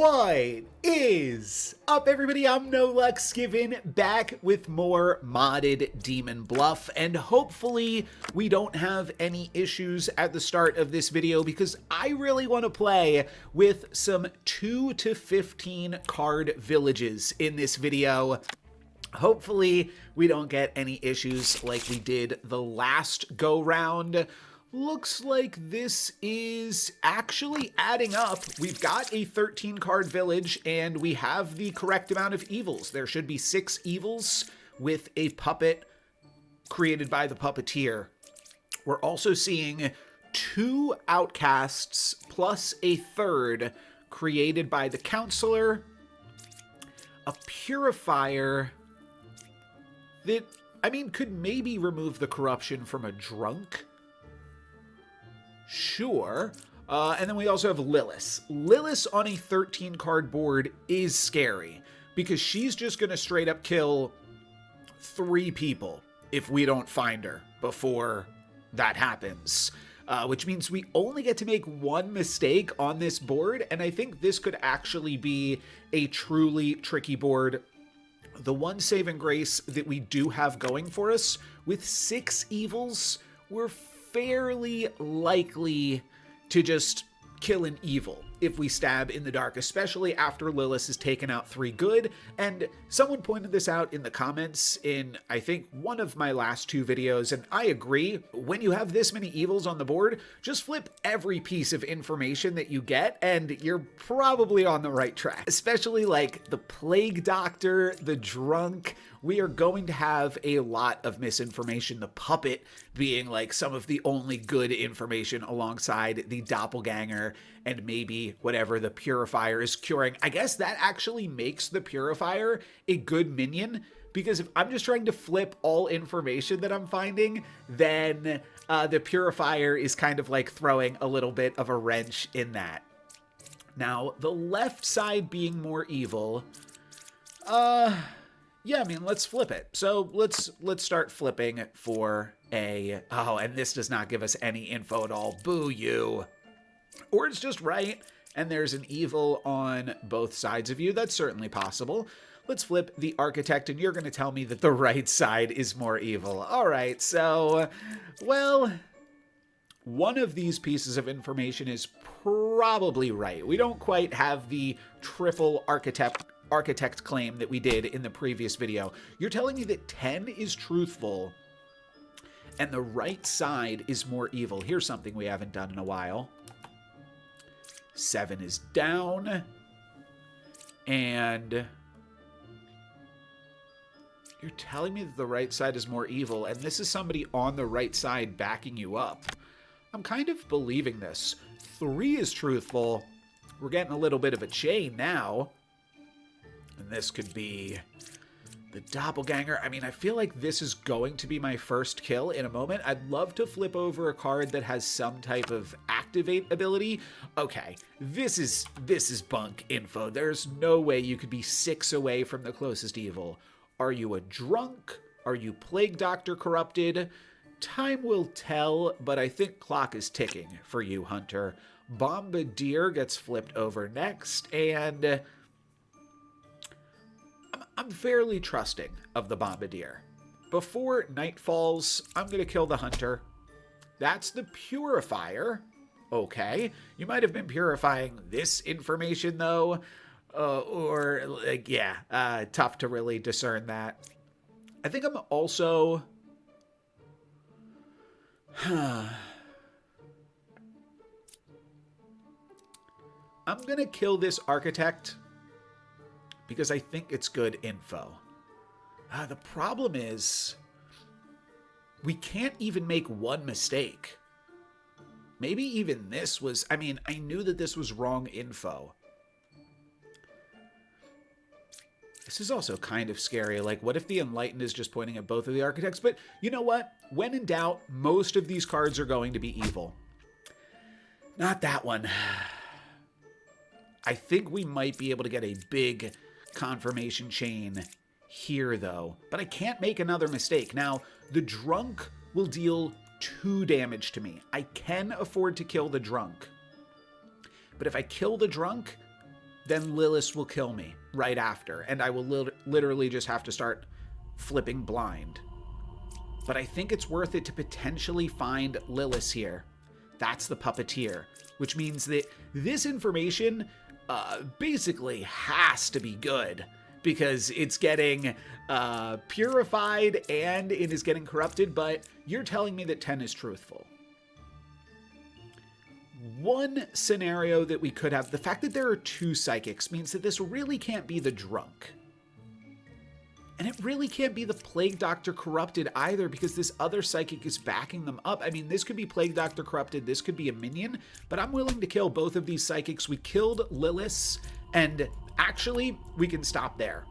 What is up, everybody? I'm No Lux Given, back with more modded Demon Bluff, and hopefully we don't have any issues at the start of this video because I really want to play with some 2 to 15 card villages in this video. Hopefully we don't get any issues like we did the last go round. Looks like this is actually adding up. We've got a 13 card village and we have the correct amount of evils. There should be 6 evils with a puppet created by the puppeteer. We're also seeing 2 outcasts plus a third created by the counselor, a purifier that, I mean, could maybe remove the corruption from a drunk. Sure. And then we also have Lilith. Lilith on a 13 card board is scary because she's just going to straight up kill 3 people if we don't find her before that happens. Which means we only get to make 1 mistake on this board, and I think this could actually be a truly tricky board. The one saving grace that we do have going for us, with 6 evils, we're fairly likely to just kill an evil if we stab in the dark, especially after Lilith has taken out 3 good. And someone pointed this out in the comments in, I think, one of my last 2 videos, and I agree. When you have this many evils on the board, just flip every piece of information that you get, and you're probably on the right track. Especially like the plague doctor, the drunk. We are going to have a lot of misinformation, the puppet being like some of the only good information alongside the doppelganger and maybe whatever the purifier is curing. I guess that actually makes the purifier a good minion, because if I'm just trying to flip all information that I'm finding, then the purifier is kind of like throwing a little bit of a wrench in that. Now, the left side being more evil, yeah, I mean, let's flip it. So let's start flipping for a... Oh, and this does not give us any info at all. Boo you. Or it's just right, and there's an evil on both sides of you. That's certainly possible. Let's flip the architect, and you're going to tell me that the right side is more evil. All right, so, well, one of these pieces of information is probably right. We don't quite have the triple architect claim that we did in the previous video. You're telling me that 10 is truthful and the right side is more evil. Here's something we haven't done in a while. 7 is down, and you're telling me that the right side is more evil, and this is somebody on the right side backing you up. I'm kind of believing this. 3 is truthful. We're getting a little bit of a chain now. And this could be the doppelganger. I mean, I feel like this is going to be my first kill in a moment. I'd love to flip over a card that has some type of activate ability. Okay, this is bunk info. There's no way you could be 6 away from the closest evil. Are you a drunk? Are you plague doctor corrupted? Time will tell, but I think clock is ticking for you, Hunter. Bombardier gets flipped over next, and I'm fairly trusting of the Bombardier. Before night falls, I'm going to kill the Hunter. That's the purifier. Okay. You might have been purifying this information, though. Or, like, yeah, tough to really discern that. I think I'm also... I'm going to kill this architect because I think it's good info. The problem is we can't even make 1 mistake. Maybe even this was... I mean, I knew that this was wrong info. This is also kind of scary. Like, what if the Enlightened is just pointing at both of the architects? But you know what? When in doubt, most of these cards are going to be evil. Not that one. I think we might be able to get a big confirmation chain here, though. But I can't make another mistake. Now, the drunk will deal 2 damage to me. I can afford to kill the drunk. But if I kill the drunk, then Lilith will kill me right after, and I will literally just have to start flipping blind. But I think it's worth it to potentially find Lilith here. That's the puppeteer, which means that this information basically has to be good, because it's getting purified and it is getting corrupted, but you're telling me that 10 is truthful. One scenario that we could have, the fact that there are 2 psychics means that this really can't be the drunk. And it really can't be the Plague Doctor corrupted either, because this other psychic is backing them up. I mean, this could be Plague Doctor corrupted, this could be a minion, but I'm willing to kill both of these psychics. We killed Lilith, and actually, we can stop there.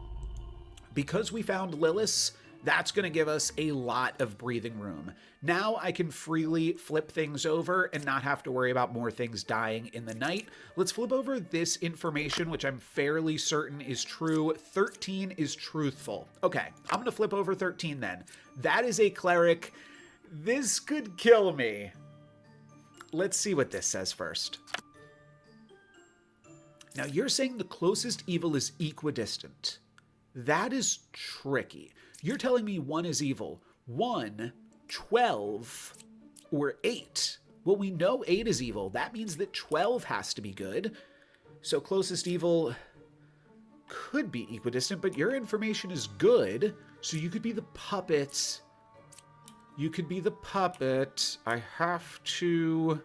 Because we found Lilith, that's going to give us a lot of breathing room. Now I can freely flip things over and not have to worry about more things dying in the night. Let's flip over this information, which I'm fairly certain is true. 13 is truthful. Okay, I'm going to flip over 13 then. That is a cleric. This could kill me. Let's see what this says first. Now you're saying the closest evil is equidistant. That is tricky. You're telling me 1 is evil. 1, 12, or 8. Well, we know 8 is evil. That means that 12 has to be good. So closest evil could be equidistant, but your information is good. So you could be the puppet. You could be the puppet. I have to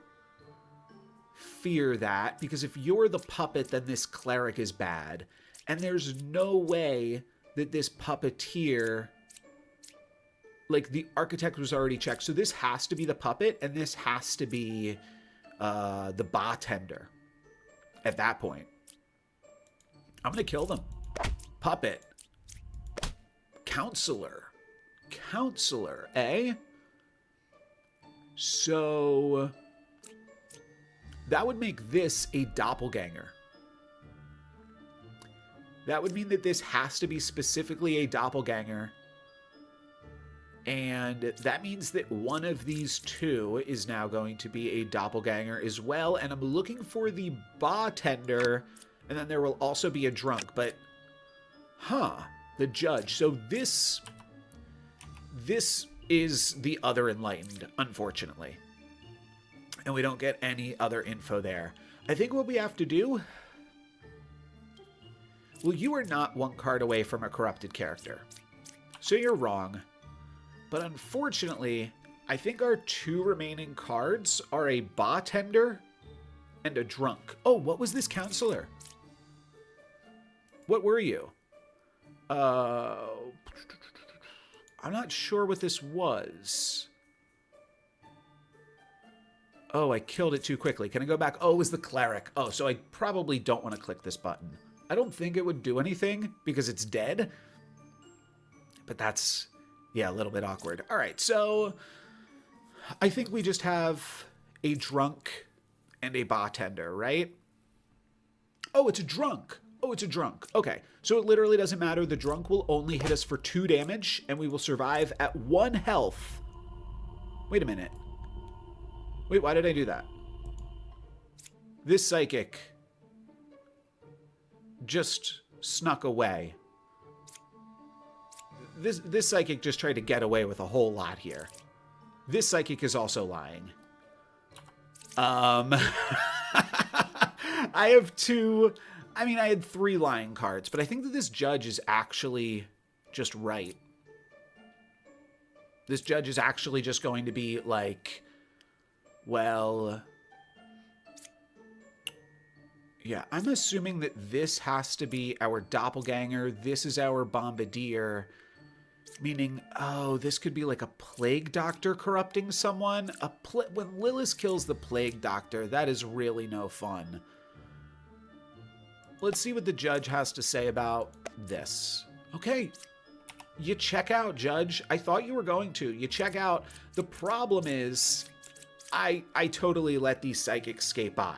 fear that, because if you're the puppet, then this cleric is bad. And there's no way that this puppeteer, like the architect was already checked. So this has to be the puppet, and this has to be the bartender at that point. I'm going to kill them. Puppet. Counselor. Counselor, eh? So that would make this a doppelganger. That would mean that this has to be specifically a doppelganger. And that means that one of these 2 is now going to be a doppelganger as well. And I'm looking for the bartender. And then there will also be a drunk. But, the judge. So this is the other enlightened, unfortunately. And we don't get any other info there. I think what we have to do... Well, you are not 1 card away from a corrupted character. So you're wrong. But unfortunately, I think our 2 remaining cards are a bartender and a drunk. Oh, what was this counselor? What were you? I'm not sure what this was. Oh, I killed it too quickly. Can I go back? Oh, it was the cleric. Oh, so I probably don't want to click this button. I don't think it would do anything because it's dead. But that's, yeah, a little bit awkward. All right, so I think we just have a drunk and a bartender, right? Oh, it's a drunk. Oh, it's a drunk. Okay, so it literally doesn't matter. The drunk will only hit us for 2 damage, and we will survive at 1 health. Wait a minute. Wait, why did I do that? This psychic just snuck away. This psychic just tried to get away with a whole lot here. This psychic is also lying. I have 2... I mean, I had 3 lying cards, but I think that this judge is actually just right. This judge is actually just going to be like, well... Yeah, I'm assuming that this has to be our doppelganger. This is our bombardier. Meaning, oh, this could be like a plague doctor corrupting someone. When Lilith kills the plague doctor, that is really no fun. Let's see what the judge has to say about this. Okay, you check out, judge. I thought you were going to. You check out. The problem is, I totally let these psychics skate by.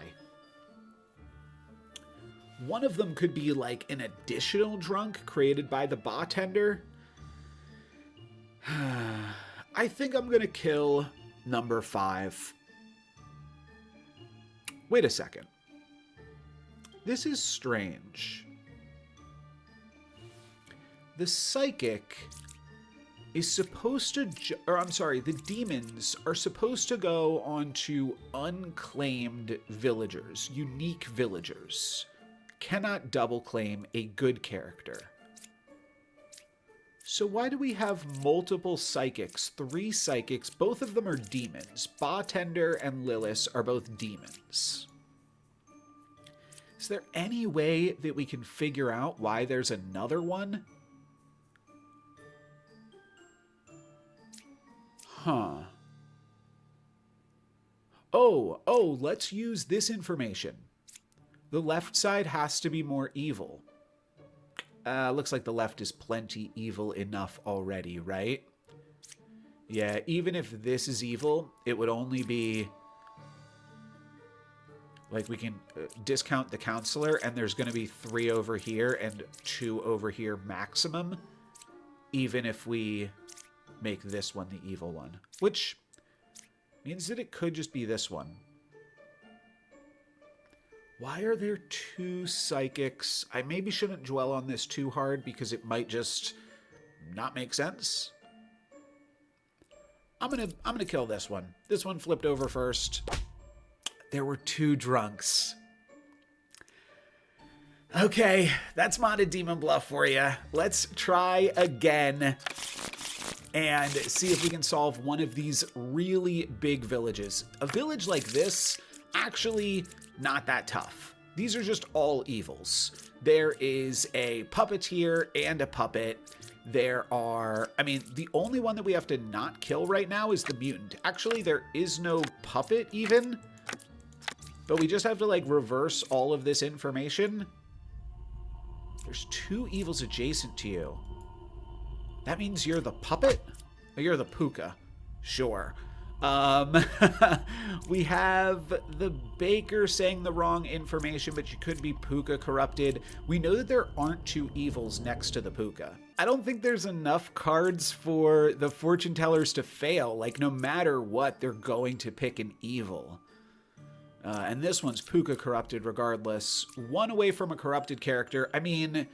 One of them could be like an additional drunk created by the bartender. I think I'm going to kill number 5. Wait a second. this is strange. The psychic is supposed to, the demons are supposed to go onto unclaimed villagers, unique villagers. Cannot double claim a good character. So why do we have multiple psychics? 3 psychics, both of them are demons. Bartender and Lilith are both demons. Is there any way that we can figure out why there's another one? Huh. Oh, let's use this information. The left side has to be more evil. Looks like the left is plenty evil enough already, right? Yeah, even if this is evil, it would only be... Like, we can discount the counselor, and there's going to be 3 over here and 2 over here maximum, even if we make this one the evil one. Which means that it could just be this one. Why are there 2 psychics? I maybe shouldn't dwell on this too hard because it might just not make sense. I'm gonna kill this one. This one flipped over first. There were 2 drunks. Okay, that's modded Demon Bluff for you. Let's try again and see if we can solve one of these really big villages. A village like this, actually not that tough. These are just all evils. There is a puppeteer and a puppet. There are, the only one that we have to not kill right now is the mutant. Actually, there is no puppet even, but we just have to like reverse all of this information. There's 2 evils adjacent to you. That means you're the puppet? Or you're the puka. Sure. We have the baker saying the wrong information, but you could be puka corrupted. We know that there aren't 2 evils next to the puka. I don't think there's enough cards for the fortune tellers to fail. Like, no matter what, they're going to pick an evil. And this one's puka corrupted regardless. 1 away from a corrupted character. I mean,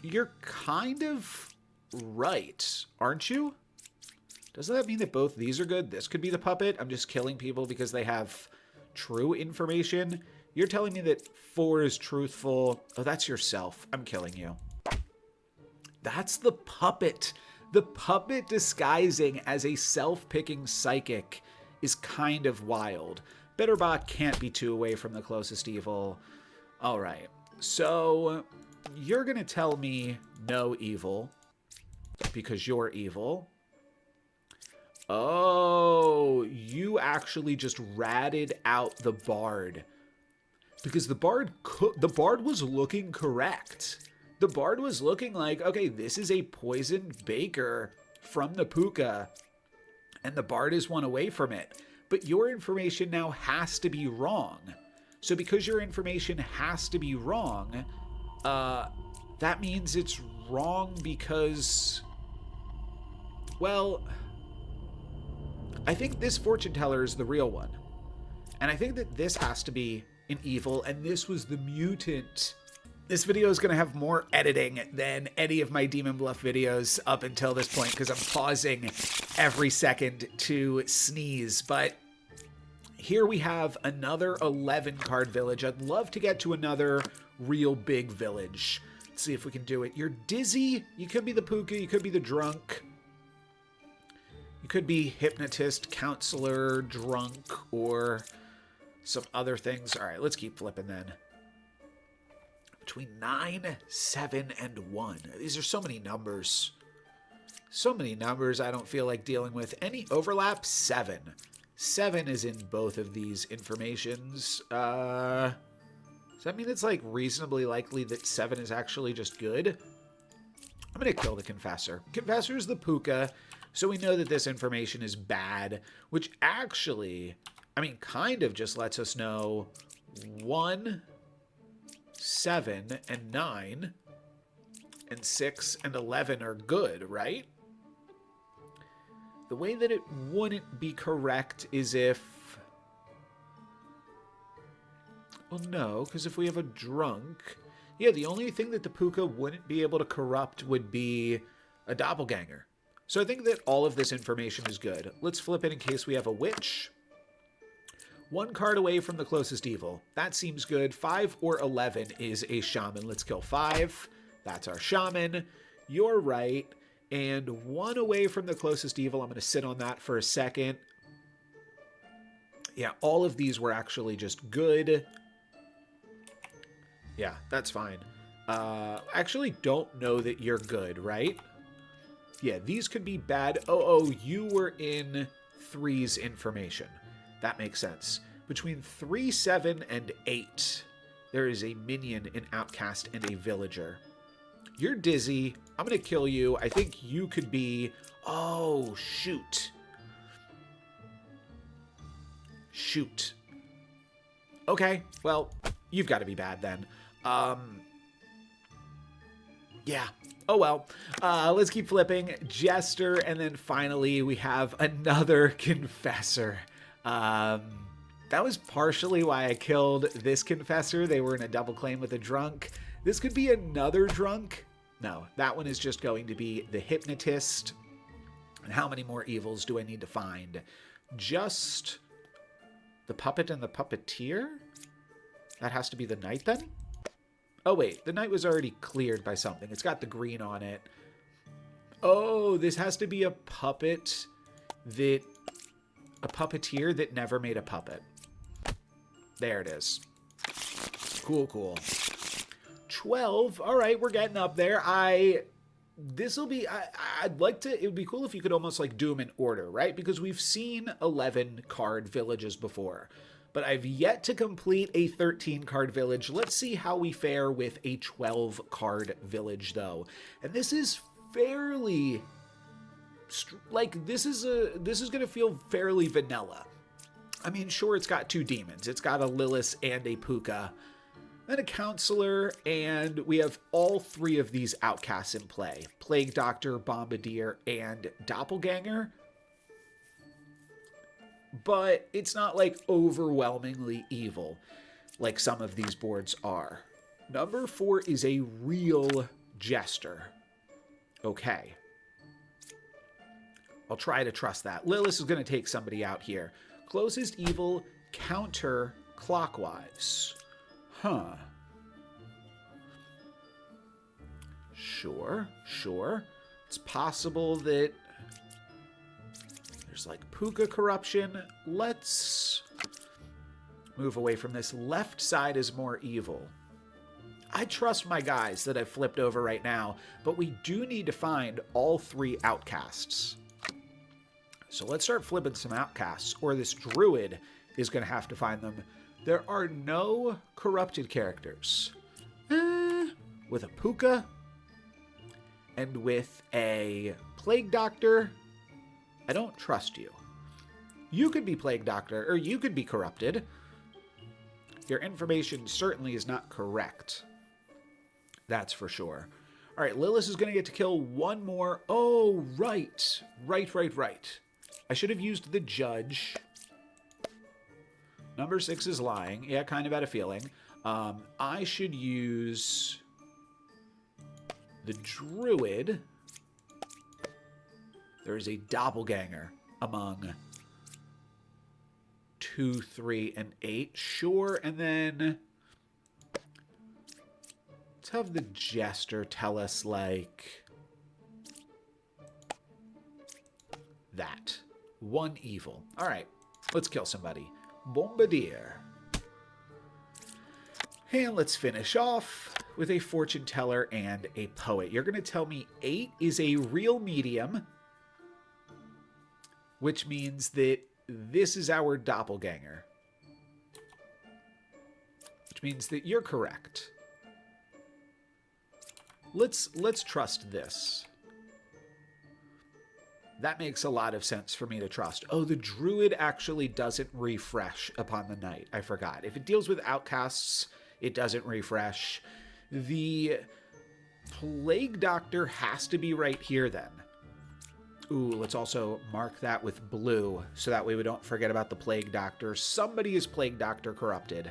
you're kind of right, aren't you? Doesn't that mean that both these are good? This could be the puppet. I'm just killing people because they have true information. You're telling me that 4 is truthful. Oh, that's yourself. I'm killing you. That's the puppet. The puppet disguising as a self-picking psychic is kind of wild. Betterbot can't be 2 away from the closest evil. All right. So you're going to tell me no evil because you're evil. Oh, you actually just ratted out the bard. Because the bard was looking correct. The bard was looking like, okay, this is a poisoned baker from the puka, and the bard is 1 away from it. But your information now has to be wrong. So because your information has to be wrong, that means it's wrong because, well, I think this fortune teller is the real one. And I think that this has to be an evil, and this was the mutant. This video is going to have more editing than any of my Demon Bluff videos up until this point because I'm pausing every second to sneeze. But here we have another 11 card village. I'd love to get to another real big village. Let's see if we can do it. You're dizzy. You could be the puka. You could be the drunk. You could be hypnotist, counselor, drunk, or some other things. All right, let's keep flipping then. Between 9, 7, and 1. These are so many numbers. So many numbers I don't feel like dealing with. Any overlap? 7. 7 is in both of these informations. Does that mean it's like reasonably likely that 7 is actually just good? I'm going to kill the Confessor. Confessor is the puka. So we know that this information is bad, which actually, kind of just lets us know 1, 7, and 9, and 6 and 11 are good, right? The way that it wouldn't be correct is if... Well, no, because if we have a drunk... Yeah, the only thing that the puka wouldn't be able to corrupt would be a doppelganger. So I think that all of this information is good. Let's flip it in case we have a witch. 1 card away from the closest evil. That seems good. 5 or 11 is a shaman. Let's kill 5. That's our shaman. You're right. And 1 away from the closest evil. I'm going to sit on that for a second. Yeah, all of these were actually just good. Yeah, that's fine. I actually don't know that you're good, right? Yeah, these could be bad. Oh, you were in 3's information. That makes sense. Between 3, 7, and 8, there is a minion, an outcast, and a villager. You're dizzy. I'm going to kill you. I think you could be... Oh, shoot. Shoot. Okay, well, you've got to be bad then. Yeah. Oh, well. Let's keep flipping. Jester, and then finally we have another Confessor. That was partially why I killed this Confessor. They were in a double claim with a drunk. This could be another drunk. No, that one is just going to be the Hypnotist. And how many more evils do I need to find? Just the Puppet and the Puppeteer? That has to be the Knight then? Oh, wait. The Knight was already cleared by something. It's got the green on it. Oh, this has to be a puppet that... A puppeteer that never made a puppet. There it is. Cool, cool. 12. All right, we're getting up there. This'll be... I'd like to... It would be cool if you could almost like do them in order, right? Because we've seen 11 card villages before. But I've yet to complete a 13 card village. Let's see how we fare with a 12 card village though. And this is fairly... Like, this is going to feel fairly vanilla. I mean, sure, it's got 2 demons. It's got a Lilith and a Puka. Then a Counselor, and we have all 3 of these outcasts in play. Plague Doctor, Bombardier, and Doppelganger. But it's not, like, overwhelmingly evil, like some of these boards are. Number 4 is a real Jester. Okay. I'll try to trust that. Lilith is going to take somebody out here. Closest evil, counter-clockwise. Huh. Sure, sure. It's possible that there's like Puka corruption. Let's move away from this. Left side is more evil. I trust my guys that I've flipped over right now, but we do need to find all 3 outcasts. So let's start flipping some outcasts, or this druid is going to have to find them. There are no corrupted characters. With a Puka and with a Plague Doctor, I don't trust you. You could be Plague Doctor, or you could be corrupted. Your information certainly is not correct. That's for sure. All right, Lilith is going to get to kill 1 more. Oh, right. Right. I should have used the Judge. Number 6 is lying. Yeah, kind of had a feeling. I should use the Druid. There is a Doppelganger among 2, 3, and 8. Sure, and then let's have the Jester tell us, like, that. 1 evil. All right, let's kill somebody. Bombardier. And let's finish off with a fortune teller and a poet. You're going to tell me 8 is a real medium, which means that this is our doppelganger, which means that you're correct. Let's trust this. That makes a lot of sense for me to trust. Oh, the druid actually doesn't refresh upon the night. I forgot. If it deals with outcasts, it doesn't refresh. The Plague Doctor has to be right here then. Ooh, let's also mark that with blue so that way we don't forget about the Plague Doctor. Somebody is Plague Doctor corrupted.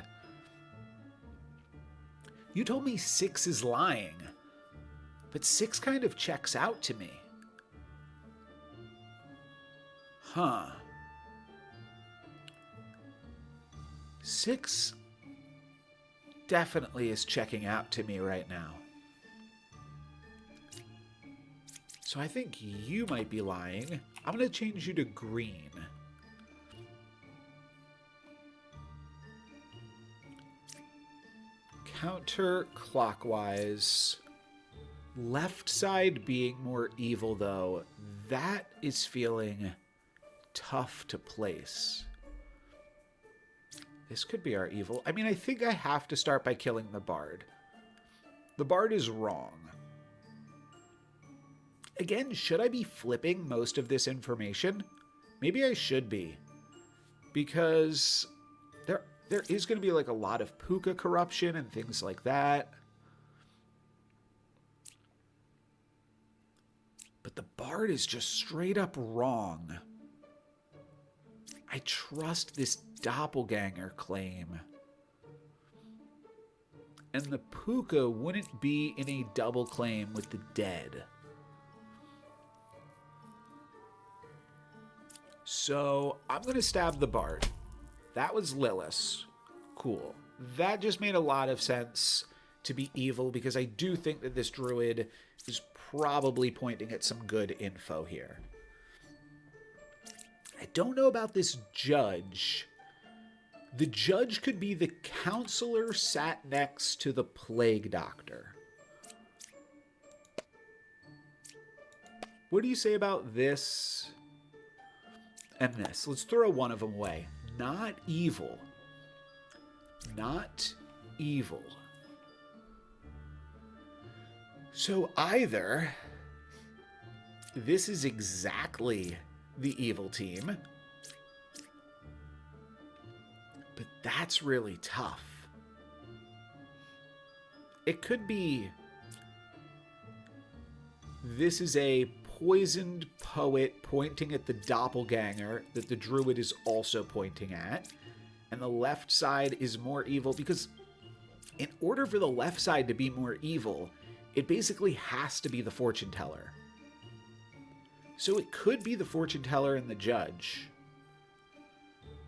You told me 6 is lying, but 6 kind of checks out to me. Huh. 6 definitely is checking out to me right now. So I think you might be lying. I'm going to change you to green. Counterclockwise. Left side being more evil, though, that is feeling tough to place. This could be our evil. I mean, I think I have to start by killing the bard. The bard is wrong. Again, should I be flipping most of this information? Maybe I should be. Because there is going to be like a lot of puka corruption and things like that. But the bard is just straight up wrong. I trust this doppelganger claim. And the puka wouldn't be in a double claim with the dead. So I'm going to stab the bard. That was Lilith. Cool. That just made a lot of sense to be evil, because I do think that this druid is probably pointing at some good info here. I don't know about this judge. The judge could be the counselor sat next to the plague doctor. What do you say about this and this? Let's throw one of them away. Not evil. Not evil. So either this is exactly the evil team, but that's really tough. It could be this is a poisoned poet pointing at the doppelganger that the druid is also pointing at, and the left side is more evil, because in order for the left side to be more evil, it basically has to be the fortune teller. So it could be the fortune teller and the judge.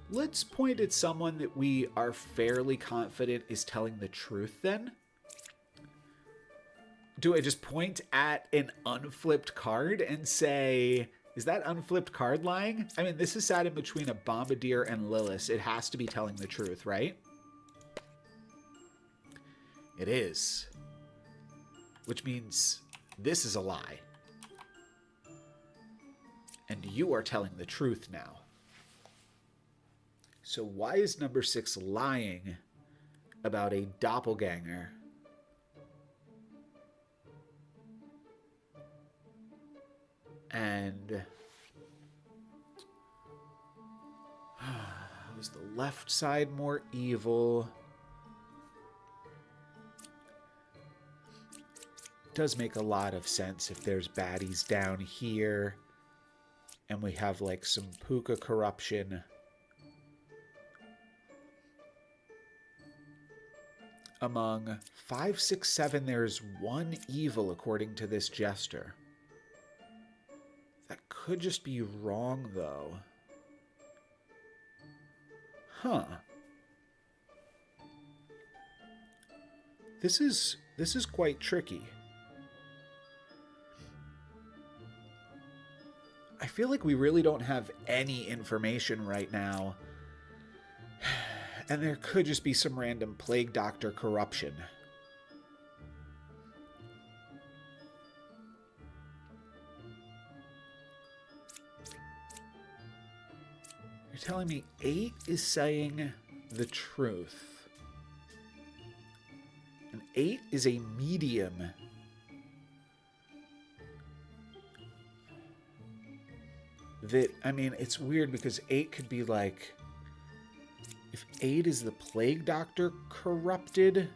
Let's point at someone that we are fairly confident is telling the truth then. Do I just point at an unflipped card and say, is that unflipped card lying? I mean, this is sat in between a Bombardier and Lilith. It has to be telling the truth, right? It is. Which means this is a lie. And you are telling the truth now. So why is number 6 lying about a doppelganger? And was the left side more evil? Does make a lot of sense if there's baddies down here and we have like some puka corruption. Among 5, 6, 7, there's 1 evil according to this jester. That could just be wrong, though. Huh. This is quite tricky. I feel like we really don't have any information right now. And there could just be some random plague doctor corruption. You're telling me 8 is saying the truth. And 8 is a medium. That, I mean, it's weird because 8 could be like, if 8 is the plague doctor corrupted,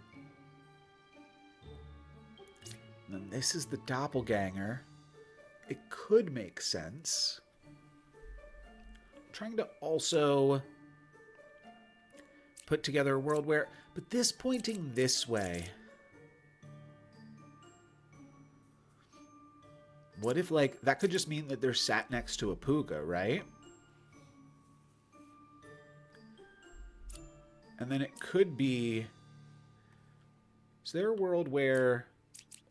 then this is the doppelganger. It could make sense. I'm trying to also put together a world where, but this pointing this way, What if, like, that could just mean that they're sat next to a puka, right? And then it could be... Is there a world where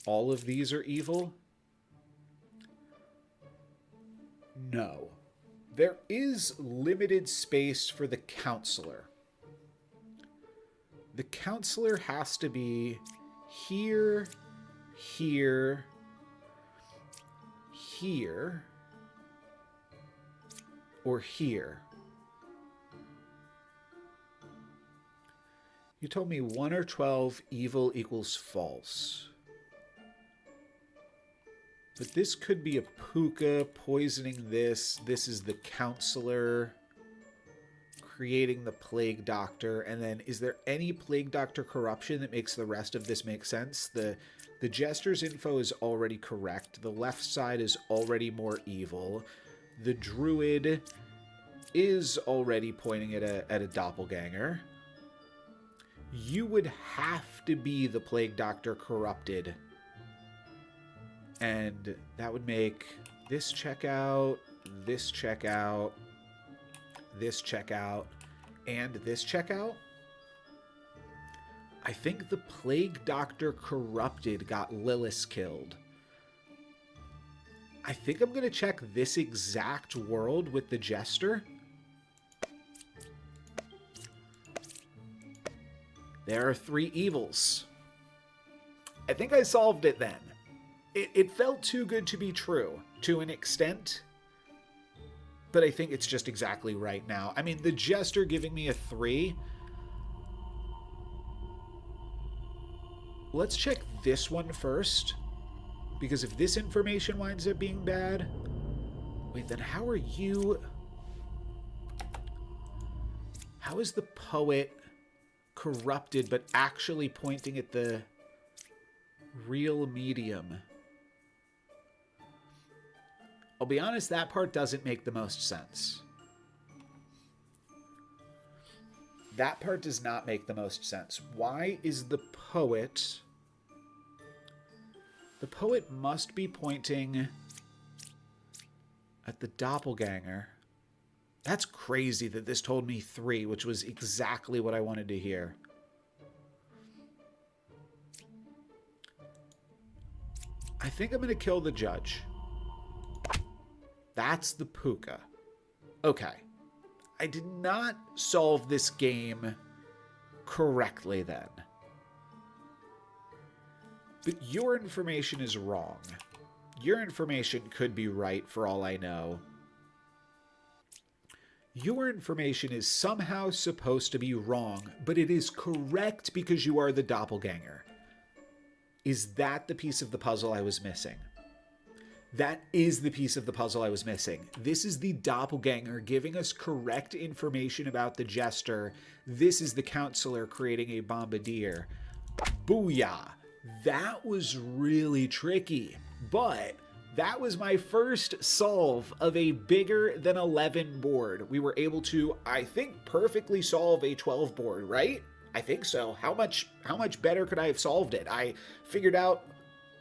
all of these are evil? No. There is limited space for the counselor. The counselor has to be here, here, here, or here. You told me 1 or 12 evil equals false. But this could be a puka poisoning this. This is the counselor creating the plague doctor. And then is there any plague doctor corruption that makes the rest of this make sense? The jester's info is already correct. The left side is already more evil. The druid is already pointing at a doppelganger. You would have to be the plague doctor corrupted. And that would make this check out, this check out, this check out, and this check out. I think the plague doctor corrupted got Lilith killed. I think I'm going to check this exact world with the jester. There are 3 evils. I think I solved it then. It felt too good to be true, to an extent. But I think it's just exactly right now. I mean, the jester giving me a 3. Let's check this one first. Because if this information winds up being bad... Wait, then how are you... How is the poet corrupted but actually pointing at the real medium? I'll be honest, that part doesn't make the most sense. That part does not make the most sense. Why is the poet... The poet must be pointing at the doppelganger. That's crazy that this told me 3, which was exactly what I wanted to hear. I think I'm going to kill the judge. That's the puka. Okay. I did not solve this game correctly then. But your information is wrong. Your information could be right for all I know. Your information is somehow supposed to be wrong, but it is correct because you are the doppelganger. Is that the piece of the puzzle I was missing? That is the piece of the puzzle I was missing. This is the doppelganger giving us correct information about the jester. This is the counselor creating a bombardier. Booyah! That was really tricky, but that was my first solve of a bigger than 11 board. We were able to, I think, perfectly solve a 12 board, right? I think so. How much better could I have solved it? I figured out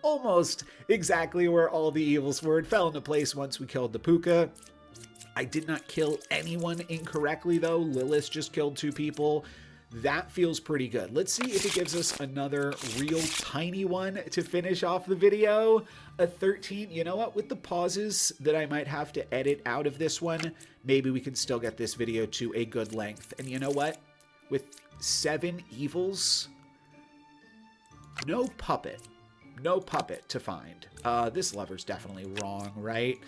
almost exactly where all the evils were. It fell into place once we killed the puka. I did not kill anyone incorrectly, though. Lilith just killed 2 people. That feels pretty good. Let's see if it gives us another real tiny one to finish off the video. A 13. You know what? With the pauses that I might have to edit out of this one, maybe we can still get this video to a good length. And you know what? With 7 evils, no puppet. No puppet to find. This lever's definitely wrong, right?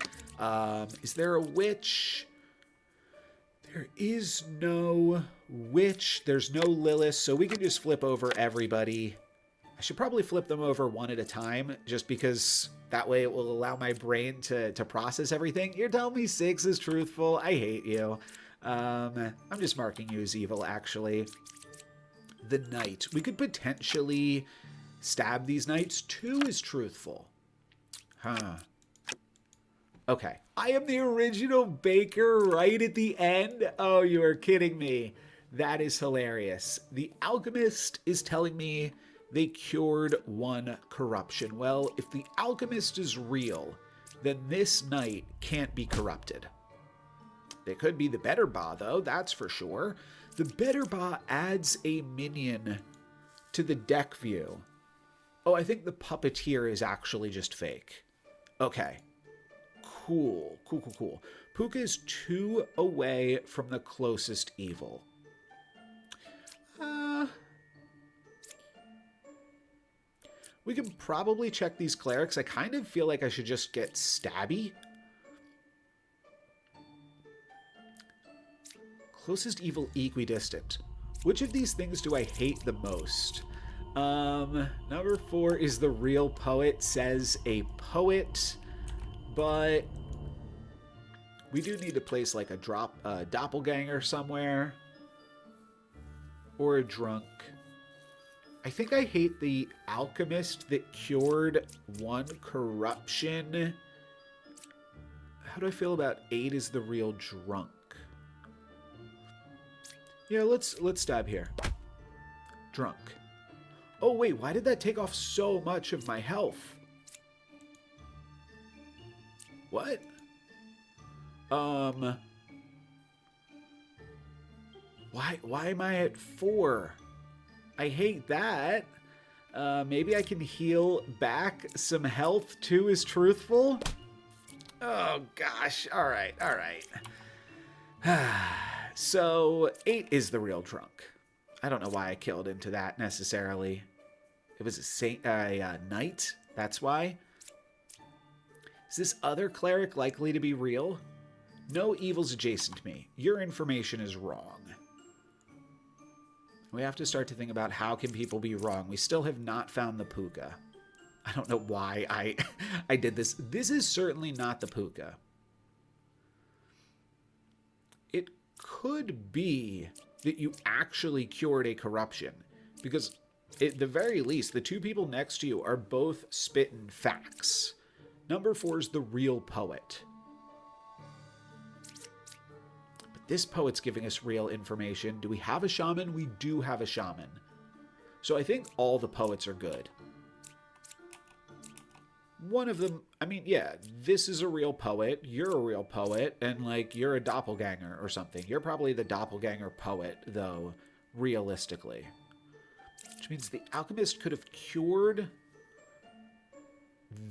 Is there a witch? There is no witch. There's no Lilith, so we can just flip over everybody. I should probably flip them over one at a time, just because that way it will allow my brain to process everything. You're telling me 6 is truthful? I hate you. I'm just marking you as evil, actually. The knight. We could potentially stab these knights. 2 is truthful. Huh. Okay. I am the original baker right at the end? Oh, you are kidding me. That is hilarious. The alchemist is telling me they cured 1 corruption. Well, if the alchemist is real, then this knight can't be corrupted. They could be the better Ba, though, that's for sure. The better Ba adds a minion to the deck view. Oh, I think the puppeteer is actually just fake. Okay. Cool. Puka is 2 away from the closest evil. We can probably check these clerics. I kind of feel like I should just get stabby. Closest evil equidistant. Which of these things do I hate the most? Number 4 is the real poet, says a poet. But we do need to place like a doppelganger somewhere. Or a drunk. I think I hate the alchemist that cured 1 corruption. How do I feel about 8 is the real drunk? Yeah, let's stab here. Drunk. Oh wait, why did that take off so much of my health? What? Why am I at 4? I hate that. Maybe I can heal back some health. 2 is truthful. Oh gosh. All right. So 8 is the real drunk. I don't know why I killed into that necessarily. It was a knight. That's why. Is this other cleric likely to be real? No evils adjacent to me. Your information is wrong. We have to start to think about how can people be wrong. We still have not found the puka. I don't know why I did this. This is certainly not the puka. It could be that you actually cured a corruption. Because at the very least, the 2 people next to you are both spitting facts. Number 4 is the real poet. This poet's giving us real information. Do we have a shaman? We do have a shaman. So I think all the poets are good. One of them, I mean, yeah, this is a real poet. You're a real poet. And, like, you're a doppelganger or something. You're probably the doppelganger poet, though, realistically. Which means the alchemist could have cured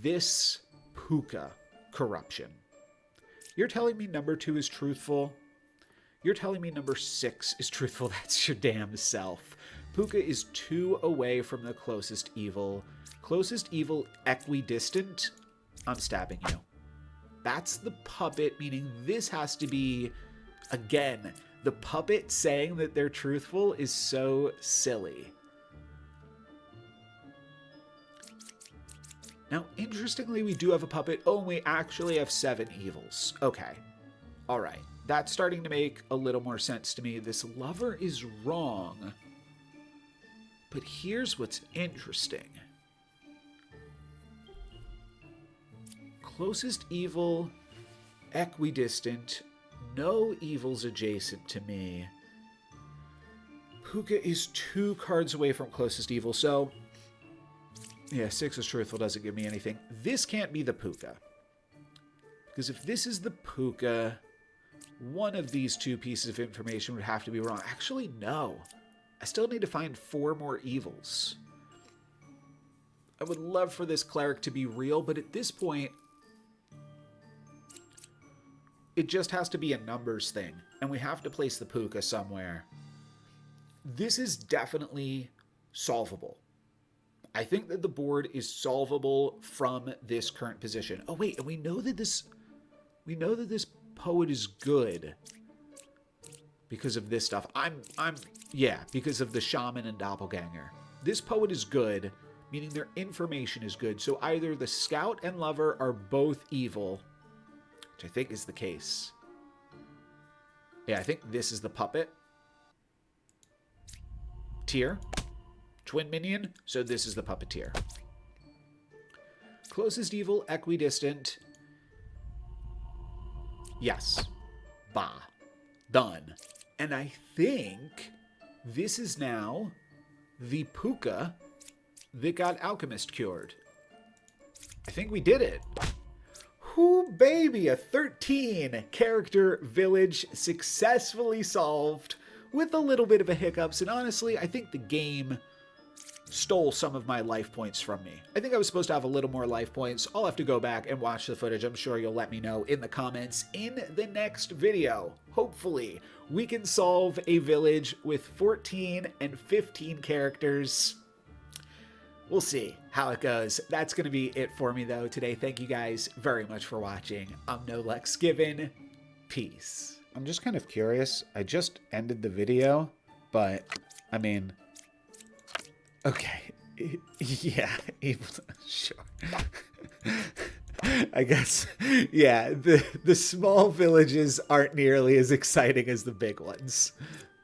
this puka corruption. You're telling me number 2 is truthful? You're telling me number 6 is truthful? That's your damn self. Puka is 2 away from the closest evil. Closest evil equidistant. I'm stabbing you. That's the puppet, meaning this has to be, again, the puppet saying that they're truthful is so silly. Now, interestingly, we do have a puppet. Oh, we actually have 7 evils. Okay. All right. That's starting to make a little more sense to me. This lover is wrong. But here's what's interesting. Closest evil, equidistant, no evils adjacent to me. Puka is 2 cards away from closest evil, so yeah, 6 is truthful, doesn't give me anything. This can't be the Puka. Because if this is the Puka, one of these 2 pieces of information would have to be wrong. Actually, no. I still need to find 4 more evils. I would love for this cleric to be real, but at this point, it just has to be a numbers thing, and we have to place the Puka somewhere. This is definitely solvable. I think that the board is solvable from this current position. Oh wait, and we know that this poet is good because of this stuff. Yeah, because of the shaman and doppelganger. This poet is good, meaning their information is good. So either the scout and lover are both evil, which I think is the case. Yeah, I think this is the puppet. Tier. Twin minion, so this is the puppeteer. Closest evil, equidistant. Yes. Ba. Done. And I think this is now the Puka that got Alchemist cured. I think we did it. Whoo, baby, a 13 character village successfully solved with a little bit of a hiccups. And honestly, I think the game stole some of my life points from me. I think I was supposed to have a little more life points. I'll have to go back and watch the footage. I'm sure you'll let me know in the comments in the next video. Hopefully, we can solve a village with 14 and 15 characters. We'll see how it goes. That's going to be it for me, though, today. Thank you guys very much for watching. I'm No Lex Given. Peace. I'm just kind of curious. I just ended the video, but, I mean, okay. Yeah, sure. I guess, yeah, the small villages aren't nearly as exciting as the big ones.